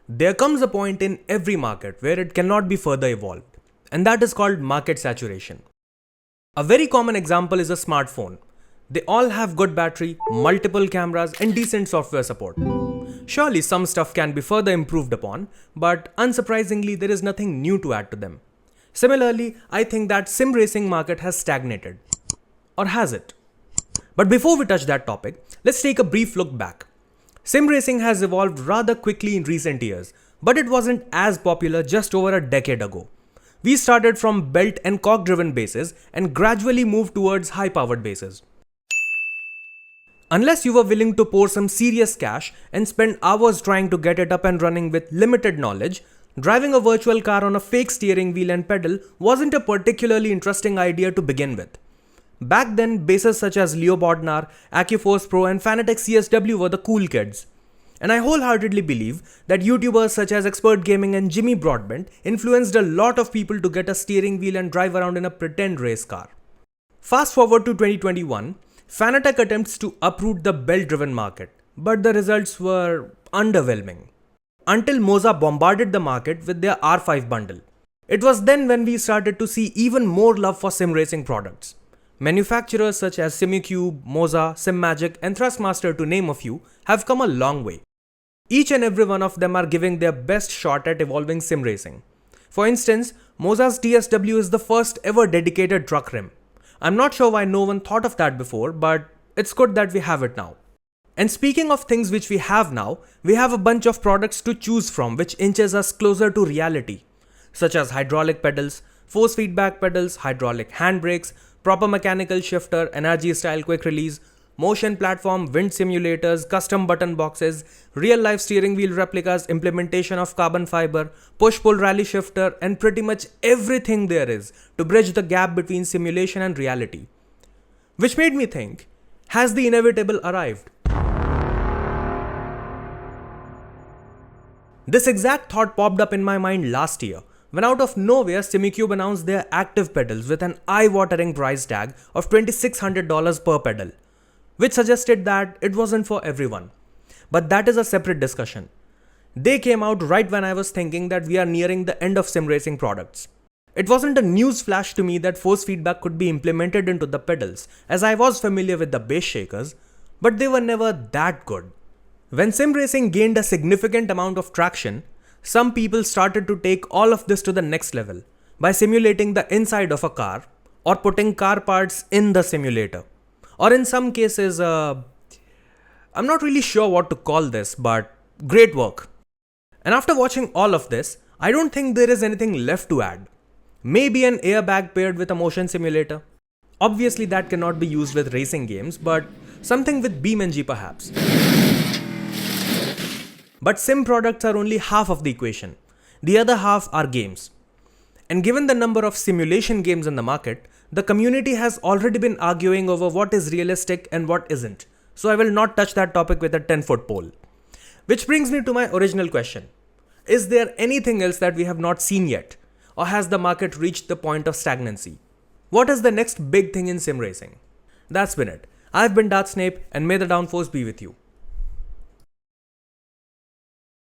There comes a point in every market where it cannot be further evolved, and that is called market saturation. A very common example is a smartphone. They all have good battery, multiple cameras, and decent software support. Surely some stuff can be further improved upon, but unsurprisingly, there is nothing new to add to them. Similarly, I think that sim racing market has stagnated. Or has it? But before we touch that topic, let's take a brief look back. Sim racing has evolved rather quickly in recent years, but it wasn't as popular just over a decade ago. We started from belt and cock driven bases and gradually moved towards high powered bases. Unless you were willing to pour some serious cash and spend hours trying to get it up and running with limited knowledge, driving a virtual car on a fake steering wheel and pedal wasn't a particularly interesting idea to begin with. Back then, bases such as Leo Bodnar, AccuForce Pro and Fanatec CSW were the cool kids. And I wholeheartedly believe that YouTubers such as Expert Gaming and Jimmy Broadbent influenced a lot of people to get a steering wheel and drive around in a pretend race car. Fast forward to 2021, Fanatec attempts to uproot the belt-driven market, but the results were underwhelming. Until Moza bombarded the market with their R5 bundle. It was then when we started to see even more love for sim racing products. Manufacturers such as Simucube, Moza, SimMagic and Thrustmaster to name a few have come a long way. Each and every one of them are giving their best shot at evolving sim racing. For instance, Moza's TSW is the first ever dedicated truck rim. I'm not sure why no one thought of that before, but it's good that we have it now. And speaking of things which we have now, we have a bunch of products to choose from which inches us closer to reality, such as hydraulic pedals, force feedback pedals, hydraulic handbrakes, proper mechanical shifter, NRG style quick release, motion platform, wind simulators, custom button boxes, real life steering wheel replicas, implementation of carbon fiber, push-pull rally shifter, and pretty much everything there is to bridge the gap between simulation and reality. Which made me think, has the inevitable arrived? This exact thought popped up in my mind last year, when out of nowhere Simucube announced their active pedals with an eye-watering price tag of $2,600 per pedal, which suggested that it wasn't for everyone. But that is a separate discussion. They came out right when I was thinking that we are nearing the end of sim racing products. It wasn't a news flash to me that force feedback could be implemented into the pedals, as I was familiar with the base shakers, but they were never that good. When sim racing gained a significant amount of traction, some people started to take all of this to the next level by simulating the inside of a car or putting car parts in the simulator. Or in some cases, I'm not really sure what to call this, but great work. And after watching all of this, I don't think there is anything left to add. Maybe an airbag paired with a motion simulator. Obviously that cannot be used with racing games, but something with BeamNG perhaps. But sim products are only half of the equation. The other half are games. And given the number of simulation games in the market, the community has already been arguing over what is realistic and what isn't. So I will not touch that topic with a 10-foot pole. Which brings me to my original question. Is there anything else that we have not seen yet? Or has the market reached the point of stagnancy? What is the next big thing in sim racing? That's been it. I've been Darth Snape and may the downforce be with you.